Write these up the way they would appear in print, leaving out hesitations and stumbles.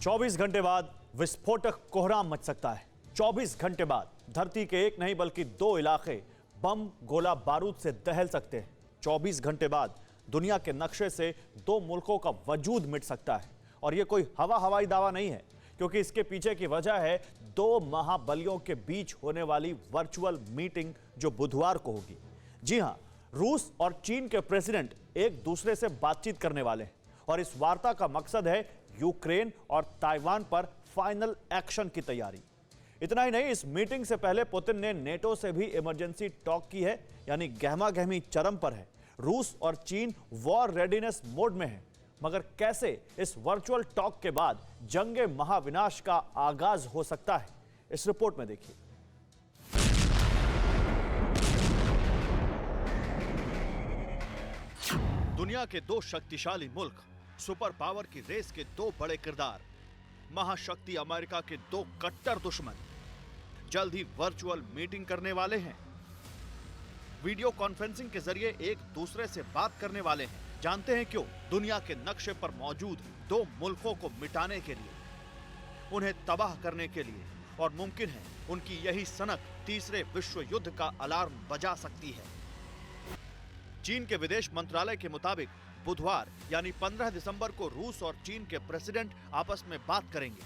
24 घंटे बाद विस्फोटक कोहराम मच सकता है। 24 घंटे बाद धरती के एक नहीं बल्कि 2 इलाके बम गोला बारूद से दहल सकते हैं। 24 घंटे बाद दुनिया के नक्शे से 2 मुल्कों का वजूद मिट सकता है। और यह कोई हवाई दावा नहीं है, क्योंकि इसके पीछे की वजह है 2 महाबलियों के बीच होने वाली वर्चुअल मीटिंग जो बुधवार को होगी। जी हां, रूस और चीन के प्रेसिडेंट एक दूसरे से बातचीत करने वाले हैं और इस वार्ता का मकसद है यूक्रेन और ताइवान पर फाइनल एक्शन की तैयारी। इतना ही नहीं, इस मीटिंग से पहले पुतिन ने नेटो से भी इमरजेंसी टॉक की है, यानी गहमा गहमी चरम पर है। रूस और चीन वॉर रेडीनेस मोड में है। मगर कैसे इस वर्चुअल टॉक के बाद जंगे महाविनाश का आगाज हो सकता है, इस रिपोर्ट में देखिए। दुनिया के 2 शक्तिशाली मुल्क, सुपर पावर की रेस के 2 बड़े किरदार, महाशक्ति अमेरिका के 2 कट्टर दुश्मन जल्द ही वर्चुअल मीटिंग करने वाले हैं। वीडियो कॉन्फ्रेंसिंग के जरिए एक दूसरे से बात करने वाले हैं। जानते हैं क्यों? दुनिया के नक्शे पर मौजूद 2 मुल्कों को मिटाने के लिए, उन्हें तबाह करने के लिए, और मुमकिन है उनकी यही सनक तीसरे विश्व युद्ध का अलार्म बजा सकती है। चीन के विदेश मंत्रालय के मुताबिक बुधवार यानी 15 दिसंबर को रूस और चीन के प्रेसिडेंट आपस में बात करेंगे।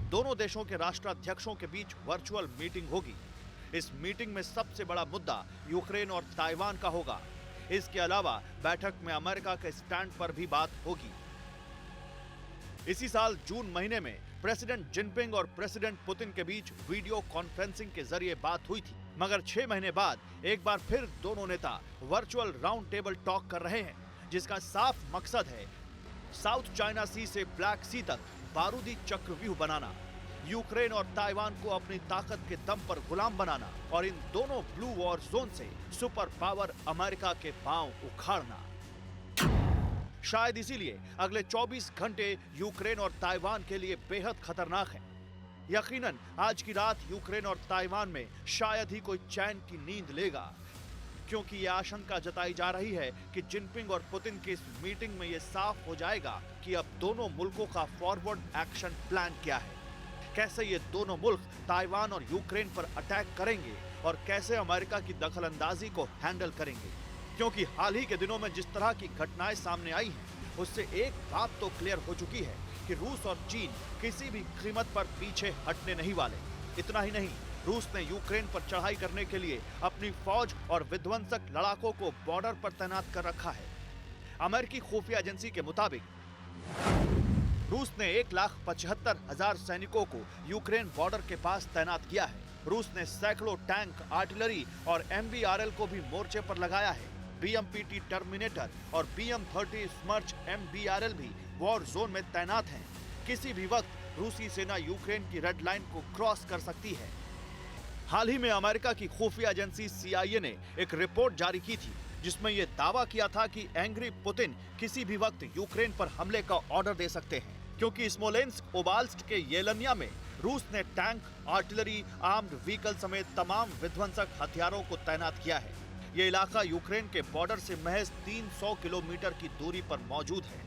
दोनों देशों के राष्ट्राध्यक्षों के बीच वर्चुअल मीटिंग होगी। इस मीटिंग में सबसे बड़ा मुद्दा यूक्रेन और ताइवान का होगा। इसके अलावा बैठक में अमेरिका के स्टैंड पर भी बात होगी। इसी साल जून महीने में प्रेसिडेंट जिनपिंग और प्रेसिडेंट पुतिन के बीच वीडियो कॉन्फ्रेंसिंग के जरिए बात हुई थी। मगर 6 महीने बाद एक बार फिर दोनों नेता वर्चुअल राउंड टेबल टॉक कर रहे हैं, जिसका साफ मकसद है साउथ चाइना सी से ब्लैक सी तक बारूदी चक्रव्यूह बनाना, यूक्रेन और ताइवान को अपनी ताकत के दम पर गुलाम बनाना और इन दोनों ब्लू वॉर जोन से सुपर पावर अमेरिका के पांव उखाड़ना। शायद इसीलिए अगले 24 घंटे यूक्रेन और ताइवान के लिए बेहद खतरनाक हैं। यकीनन आज की रात यूक्रेन और ताइवान में शायद ही कोई चैन की नींद लेगा, क्योंकि यह आशंका जताई जा रही है कि जिनपिंग और पुतिन की इस मीटिंग में यह साफ हो जाएगा कि अब दोनों मुल्कों का फॉरवर्ड एक्शन प्लान क्या है, कैसे ये दोनों मुल्क ताइवान और यूक्रेन पर अटैक करेंगे और कैसे अमेरिका की दखलंदाजी को हैंडल करेंगे। क्योंकि हाल ही के दिनों में जिस तरह की घटनाएं सामने आई हैं, उससे एक बात तो क्लियर हो चुकी है कि रूस और चीन किसी भी कीमत पर पीछे हटने नहीं वाले। इतना ही नहीं, रूस ने यूक्रेन पर चढ़ाई करने के लिए अपनी फौज और विध्वंसक लड़ाकों को बॉर्डर पर तैनात कर रखा है। अमेरिकी खुफिया एजेंसी के मुताबिक रूस ने 1,75,000 सैनिकों को यूक्रेन बॉर्डर के पास तैनात किया है। रूस ने सैकड़ों टैंक, आर्टिलरी और MBRL को भी मोर्चे पर लगाया है। BMPT टर्मिनेटर और BM-30 स्मर्च MBRL भी वॉर जोन में तैनात हैं। किसी भी वक्त रूसी सेना यूक्रेन की रेड लाइन को क्रॉस कर सकती है। हाल ही में अमेरिका की खुफिया एजेंसी CIA ने एक रिपोर्ट जारी की थी, जिसमें यह दावा किया था कि एंग्री पुतिन किसी भी वक्त यूक्रेन पर हमले का ऑर्डर दे सकते हैं, क्योंकि स्मोलेंस्क ओबाल्स्ट के येलेनिया में रूस ने टैंक, आर्टिलरी, आर्म्ड व्हीकल समेत तमाम विध्वंसक हथियारों को तैनात किया है। यह इलाका यूक्रेन के बॉर्डर से महज 300 किलोमीटर की दूरी पर मौजूद है।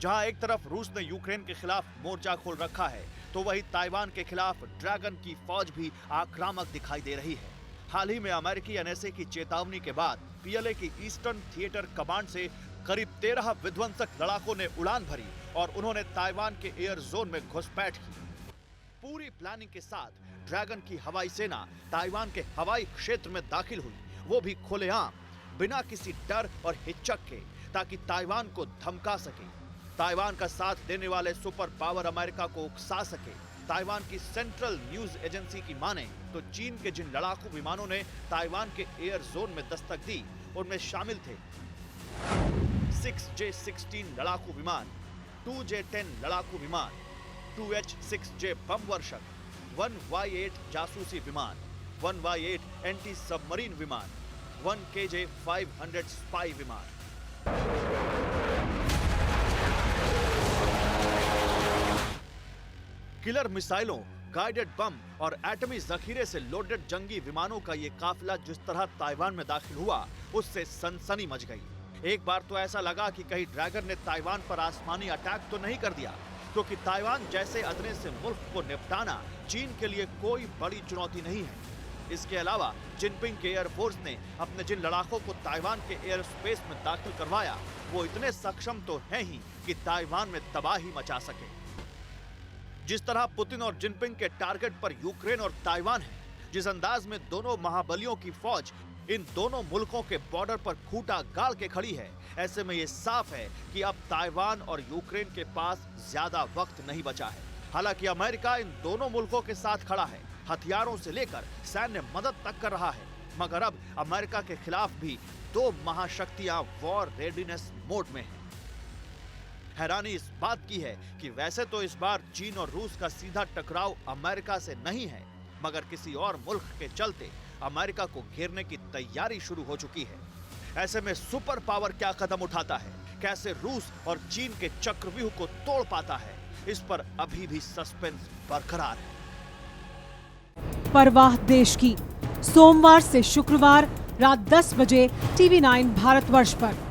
जहां एक तरफ रूस ने यूक्रेन के खिलाफ मोर्चा खोल रखा है, तो वहीं ताइवान के खिलाफ ड्रैगन की फौज भी आक्रामक दिखाई दे रही है। हाल ही में अमेरिकी NSA की चेतावनी के बाद PLA की ईस्टर्न थिएटर कमांड से करीब 13 विध्वंसक लड़ाकों ने उड़ान भरी और उन्होंने ताइवान के एयर जोन में घुसपैठ की। पूरी प्लानिंग के साथ ड्रैगन की हवाई सेना ताइवान के हवाई क्षेत्र में दाखिल हुई, वो भी खुलेआम, बिना किसी डर और हिचक के, ताकि ताइवान को धमका सके, ताइवान का साथ देने वाले सुपर पावर अमेरिका को उकसा सके। ताइवान की सेंट्रल न्यूज एजेंसी की माने तो चीन के जिन लड़ाकू विमानों ने ताइवान के एयर जोन में दस्तक दी, उनमें शामिल थे 6J-16 लड़ाकू विमान, 2J-10 लड़ाकू विमान, 2H-6J बम वर्षक, 1Y-8 जासूसी विमान, 1Y-8 एंटी सबमरीन विमान, 1KJ-500 स्पाई विमान। किलर मिसाइलों, गाइडेड बम और एटमी जखीरे से लोडेड जंगी विमानों का ये काफिला जिस तरह ताइवान में दाखिल हुआ, उससे सनसनी मच गई। एक बार तो ऐसा लगा कि कहीं ड्रैगन ने ताइवान पर आसमानी अटैक तो नहीं कर दिया, क्योंकि ताइवान जैसे अदने से मुल्क को निपटाना चीन के लिए कोई बड़ी चुनौती नहीं है। इसके अलावा जिनपिंग के एयरफोर्स ने अपने जिन लड़ाकों को ताइवान के एयर स्पेस में दाखिल करवाया, वो इतने सक्षम तो हैं ही कि ताइवान में तबाही मचा सके। जिस तरह पुतिन और जिनपिंग के टारगेट पर यूक्रेन और ताइवान है, जिस अंदाज में दोनों महाबलियों की फौज इन दोनों मुल्कों के बॉर्डर पर खूंटा गाड़ के खड़ी है, ऐसे में ये साफ है कि अब ताइवान और यूक्रेन के पास ज्यादा वक्त नहीं बचा है। हालांकि अमेरिका इन दोनों मुल्कों के साथ खड़ा है, हथियारों से लेकर सैन्य मदद तक कर रहा है, मगर अब अमेरिका के खिलाफ भी दो महाशक्तियां वॉर रेडीनेस मोड में हैं। हैरानी इस बात की है कि वैसे तो इस बार चीन और रूस का सीधा टकराव अमेरिका से नहीं है, मगर किसी और मुल्क के चलते अमेरिका को घेरने की तैयारी शुरू हो चुकी है। ऐसे में सुपर पावर क्या कदम उठाता है, कैसे रूस और चीन के चक्रव्यूह को तोड़ पाता है, इस पर अभी भी सस्पेंस बरकरार है। परवाह देश की, सोमवार से शुक्रवार रात 10 बजे TV9 भारतवर्ष पर।